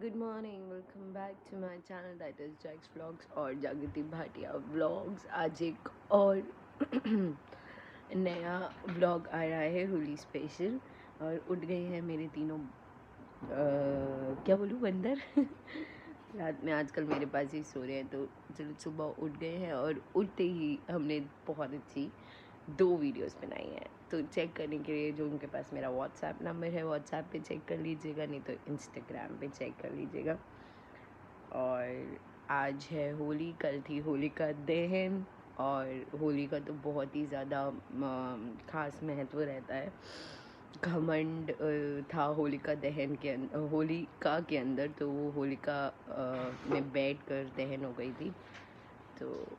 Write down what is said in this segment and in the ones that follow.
Good morning, welcome back to my channel that is Jack's vlogs और Jagriti Bhatia vlogs. आज एक और नया व्लॉग आ रहा है होली स्पेशल। और उठ गए हैं मेरे तीनों क्या बोलूँ बंदर रात में आजकल मेरे पास ही सो रहे हैं, तो चलो सुबह उठ गए हैं। और उठते ही हमने बहुत अच्छी 2 वीडियोस बनाई हैं, तो चेक करने के लिए जो उनके पास मेरा व्हाट्सएप नंबर है व्हाट्सएप पे चेक कर लीजिएगा, नहीं तो इंस्टाग्राम पे चेक कर लीजिएगा। और आज है होली, कल थी होली का दहन। और होली का तो बहुत ही ज़्यादा ख़ास महत्व रहता है। घमंड था होलिका दहन के होलिका के अंदर, तो वो होलिका में बैठ कर दहन हो गई थी। तो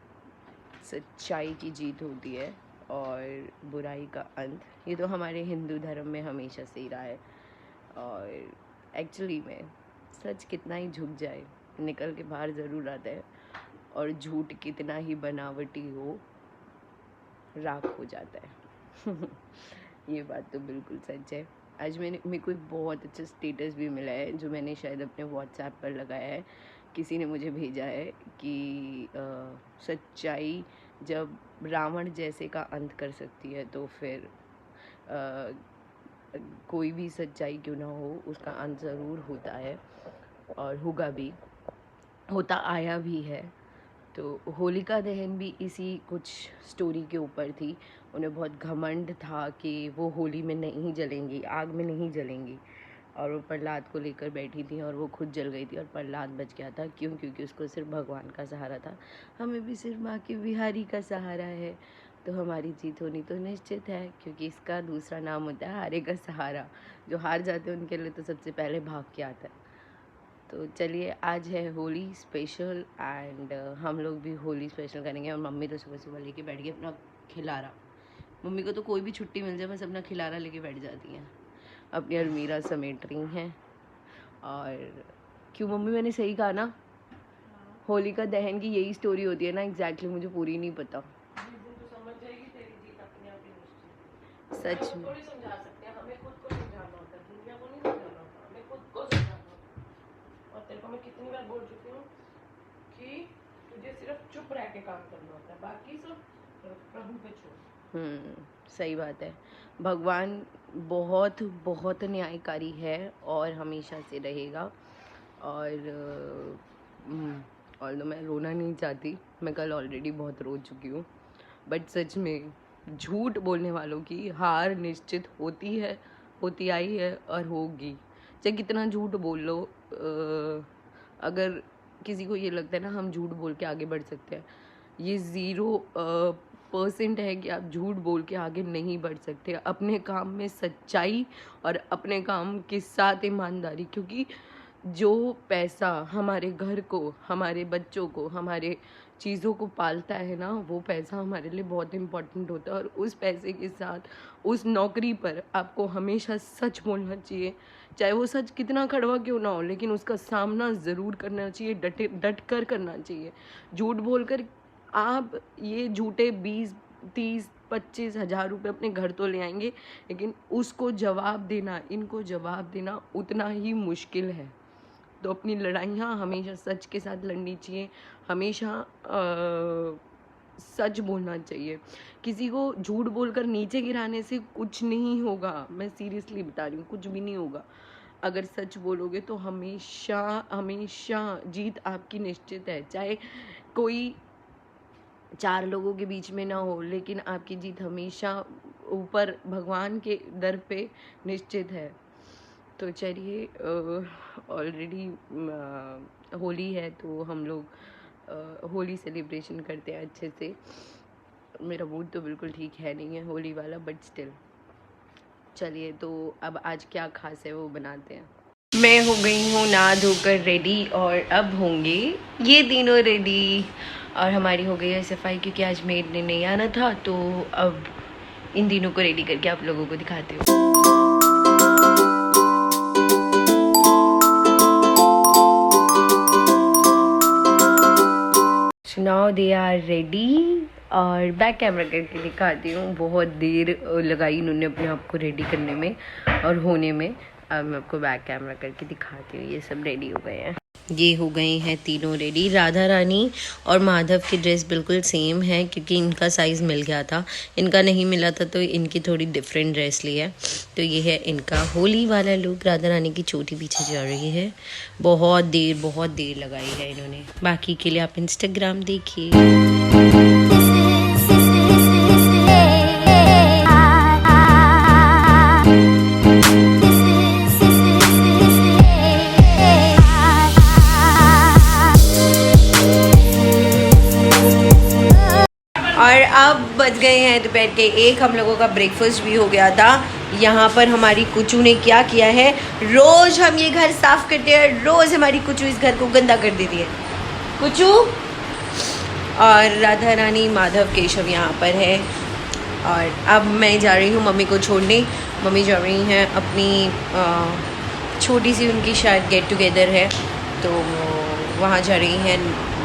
सच्चाई की जीत होती है और बुराई का अंत, ये तो हमारे हिंदू धर्म में हमेशा से ही रहा है। और एक्चुअली में सच कितना ही झुक जाए निकल के बाहर ज़रूर आता है, और झूठ कितना ही बनावटी हो राख हो जाता है ये बात तो बिल्कुल सच है। आज मेरे को एक बहुत अच्छा स्टेटस भी मिला है, जो मैंने शायद अपने व्हाट्सएप पर लगाया है। किसी ने मुझे भेजा है कि सच्चाई जब रावण जैसे का अंत कर सकती है, तो फिर कोई भी सच्चाई क्यों ना हो उसका अंत ज़रूर होता है, और होगा भी, होता आया भी है। तो होलिका दहन भी इसी कुछ स्टोरी के ऊपर थी। उन्हें बहुत घमंड था कि वो होली में नहीं जलेंगी, आग में नहीं जलेंगी, और वो प्रहलाद को लेकर बैठी थी और वो खुद जल गई थी और प्रहलाद बच गया था। क्यों? क्योंकि उसको सिर्फ भगवान का सहारा था। हमें भी सिर्फ माँ के बिहारी का सहारा है, तो हमारी जीत होनी तो निश्चित है, क्योंकि इसका दूसरा नाम होता है हारे का सहारा। जो हार जाते हैं उनके लिए तो सबसे पहले भाग के आता है। तो चलिए, आज है होली स्पेशल एंड हम लोग भी होली स्पेशल करेंगे। और मम्मी तो सुबह सुबह लेके बैठ गई अपना खिलारा। मम्मी को तो कोई भी छुट्टी मिल जाए बस अपना खिलारा लेके बैठ जाती हैं, अपनी अलमीरा समेट रही हैं। और क्यों मम्मी, मैंने सही कहा ना? होलिका दहन की यही स्टोरी होती है ना? एग्जैक्टली मुझे पूरी नहीं पता। सच में समझा सकते हैं, हमें खुद को समझाना होता है, दुनिया को नहीं समझाना होता, हमें खुद को समझाना होता है। और तेरे को मैं कितनी बार बोल चुकी हूँ कि तुझे सिर्फ चुप रह के काम करना होता है, बाकी सब प्रभु पे छोड़। सही बात है। भगवान बहुत बहुत न्यायकारी है और हमेशा से रहेगा। और तो मैं रोना नहीं चाहती, मैं कल ऑलरेडी बहुत रो चुकी हूँ। बट सच में झूठ बोलने वालों की हार निश्चित होती है, होती आई है और होगी। चाहे कितना झूठ बोल लो, अगर किसी को ये लगता है ना हम झूठ बोल के आगे बढ़ सकते हैं, ये 0% है कि आप झूठ बोल के आगे नहीं बढ़ सकते। अपने काम में सच्चाई और अपने काम के साथ ईमानदारी, क्योंकि जो पैसा हमारे घर को, हमारे बच्चों को, हमारे चीज़ों को पालता है ना, वो पैसा हमारे लिए बहुत इम्पोर्टेंट होता है। और उस पैसे के साथ उस नौकरी पर आपको हमेशा सच बोलना चाहिए, चाहे वो सच कितना कड़वा क्यों ना हो, लेकिन उसका सामना ज़रूर करना चाहिए, डट कर करना चाहिए। झूठ बोलकर आप ये झूठे 20, 30, 25 हज़ार रुपये अपने घर तो ले आएंगे, लेकिन उसको जवाब देना, इनको जवाब देना उतना ही मुश्किल है। तो अपनी लड़ाइयाँ हमेशा सच के साथ लड़नी चाहिए, हमेशा सच बोलना चाहिए। किसी को झूठ बोलकर नीचे गिराने से कुछ नहीं होगा, मैं सीरियसली बता रही हूँ, कुछ भी नहीं होगा। अगर सच बोलोगे तो हमेशा हमेशा जीत आपकी निश्चित है। चाहे कोई 4 लोगों के बीच में ना हो, लेकिन आपकी जीत हमेशा ऊपर भगवान के दर पे निश्चित है। तो चलिए, ऑलरेडी होली है तो हम लोग होली सेलिब्रेशन करते हैं अच्छे से। मेरा मूड तो बिल्कुल ठीक है नहीं है होली वाला, बट स्टिल चलिए, तो अब आज क्या खास है वो बनाते हैं। मैं हो गई हूँ नहा धोकर रेडी, और अब होंगे ये तीनों रेडी। और हमारी हो गई है सफाई, क्योंकि आज मेड ने नहीं आना था, तो अब इन तीनों को रेडी करके आप लोगों को दिखाती हूँ। नाउ दे आर रेडी, और बैक कैमरा करके दिखाती हूँ। बहुत देर लगाई इन्होंने अपने आप को रेडी करने में और होने में। अब मैं आपको बैक कैमरा करके दिखाती हूँ। ये सब रेडी हो गए हैं, ये हो गए हैं तीनों रेडी। राधा रानी और माधव की ड्रेस बिल्कुल सेम है क्योंकि इनका साइज़ मिल गया था, इनका नहीं मिला था तो इनकी थोड़ी डिफरेंट ड्रेस ली है। तो ये है इनका होली वाला लुक। राधा रानी की चोटी पीछे जा रही है, बहुत देर लगाई है इन्होंने। बाकी के लिए आप इंस्टाग्राम देखिए। और अब बज गए हैं दोपहर के 1। हम लोगों का ब्रेकफास्ट भी हो गया था। यहाँ पर हमारी कुचू ने क्या किया है, रोज़ हम ये घर साफ़ करते हैं, रोज़ हमारी कुचू इस घर को गंदा कर देती है। कुचू और राधा रानी माधव केशव यहाँ पर है। और अब मैं जा रही हूँ मम्मी को छोड़ने। मम्मी जा रही हैं अपनी छोटी सी, उनकी शायद गेट टुगेदर है तो वहाँ जा रही हैं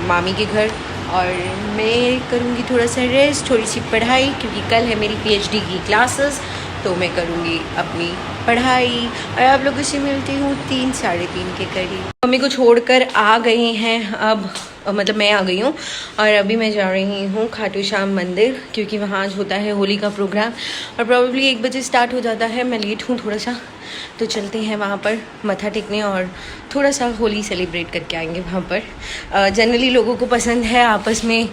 मामी के घर। और मैं करूँगी थोड़ा सा रेस्ट, थोड़ी सी पढ़ाई, क्योंकि कल है मेरी PhD की क्लासेस, तो मैं करूँगी अपनी पढ़ाई। और आप लोगों से मिलती हूँ 3 साढ़े 3 के करीब। मम्मी को छोड़कर आ गए हैं, अब मतलब मैं आ गई हूँ और अभी मैं जा रही हूँ खाटू श्याम मंदिर, क्योंकि वहाँ आज होता है होली का प्रोग्राम और प्रॉब्ली 1 बजे स्टार्ट हो जाता है। मैं लेट हूँ थोड़ा सा, तो चलते हैं वहाँ पर मत्था टेकने और थोड़ा सा होली सेलिब्रेट करके आएंगे वहाँ पर। जनरली लोगों को पसंद है आपस में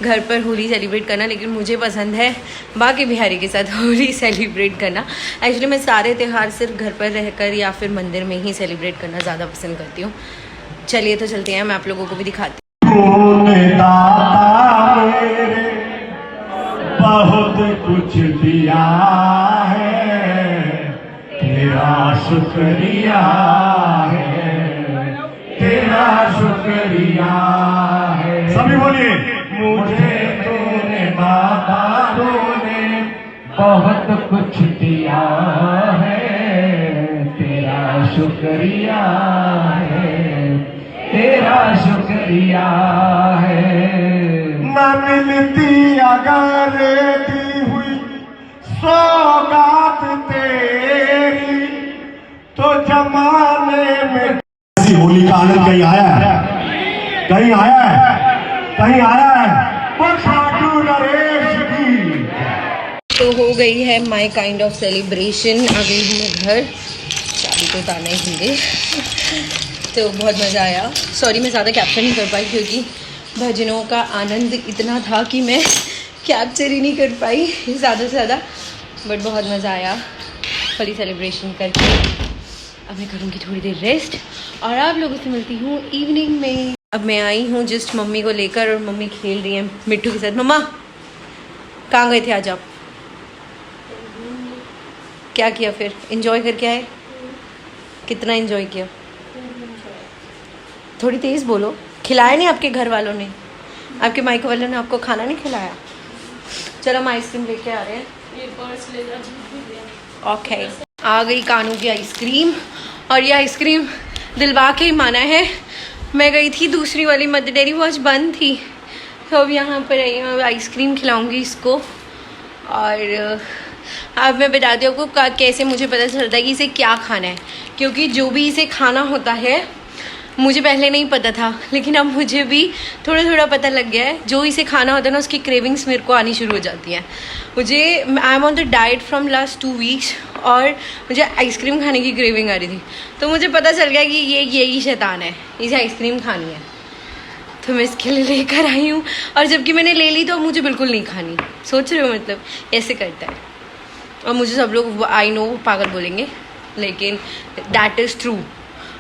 घर पर होली सेलिब्रेट करना, लेकिन मुझे पसंद है बाकी बिहारी के साथ होली सेलिब्रेट करना। एक्चुअली मैं सारे त्यौहार सिर्फ घर पर रहकर या फिर मंदिर में ही सेलिब्रेट करना ज़्यादा पसंद करती हूँ। चलिए तो चलते हैं, मैं आप लोगों को भी दिखाती हूँ। बहुत कुछ दिया है, तेरा शुक्रिया है, तेरा शुक्रिया है। सभी बोलिए, मुझे तूने बाबा तूने बहुत कुछ दिया है, तेरा शुक्रिया है, तेरा शुक्रिया है। न मिलती अगर दी हुई सौगात तेरी तो जमाने में होली का आनंद कहीं आया है, कहीं आया है, कहीं आया है। तो हो गई है माई काइंड ऑफ सेलिब्रेशन। आ गई हूँ मैं घर, चाबी तो उतारना ही होंगे। तो बहुत मज़ा आया। सॉरी मैं ज़्यादा कैप्चर नहीं कर पाई क्योंकि भजनों का आनंद इतना था कि मैं कैप्चर ही नहीं कर पाई ज़्यादा से ज़्यादा, बट बहुत मज़ा आया होली सेलिब्रेशन करके। अब मैं करूँगी थोड़ी देर रेस्ट और आप लोगों से मिलती हूँ इवनिंग में। अब मैं आई हूँ जस्ट मम्मी को लेकर और मम्मी खेल रही हैं मिट्टू के साथ। मम्मा कहाँ गए थे आज आप? क्या किया फिर? एंजॉय करके आए? कितना एंजॉय किया? थोड़ी तेज़ बोलो। खिलाया नहीं आपके घर वालों ने, आपके माइको वालों ने आपको खाना नहीं खिलाया? चलो हम आइसक्रीम लेके आ रहे हैं। ओके, आ गई कानू की आइसक्रीम और ये आइसक्रीम दिलवा के ही माना है। मैं गई थी दूसरी वाली मदर डेयरी, वो आज बंद थी, तो अब यहाँ पर आई हूँ, आइसक्रीम खिलाऊंगी इसको। और अब मैं बताती हूँ आपको कैसे मुझे पता चलता है कि इसे क्या खाना है, क्योंकि जो भी इसे खाना होता है मुझे पहले नहीं पता था, लेकिन अब मुझे भी थोड़ा थोड़ा पता लग गया है। जो इसे खाना होता है ना, उसकी क्रेविंग्स मेरे को आनी शुरू हो जाती हैं। I am on the diet from last 2 weeks और मुझे आइसक्रीम खाने की क्रेविंग आ रही थी, तो मुझे पता चल गया कि यही शैतान है, इसे आइसक्रीम खानी है। तो मैं इसके लिए लेकर आई हूँ, और जबकि मैंने ले ली तो मुझे बिल्कुल नहीं खानी। सोच रहे हो, मतलब ऐसे करता है। और मुझे सब लोग आई नो पागल बोलेंगे, लेकिन दैट इज़ ट्रू।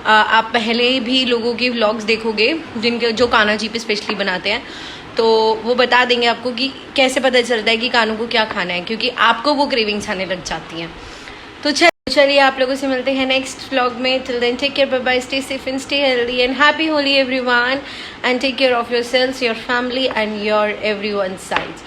आप पहले भी लोगों के व्लॉग्स देखोगे जिनके जो कान्हा जी पे स्पेशली बनाते हैं, तो वो बता देंगे आपको कि कैसे पता चलता है कि कान्हा को क्या खाना है, क्योंकि आपको वो क्रेविंग्स आने लग जाती हैं। तो चलिए आप लोगों से मिलते हैं नेक्स्ट व्लॉग में। Till then take care, bye bye, stay safe and stay healthy and happy Holi everyone, and take care of yourselves, your family and your everyone sides.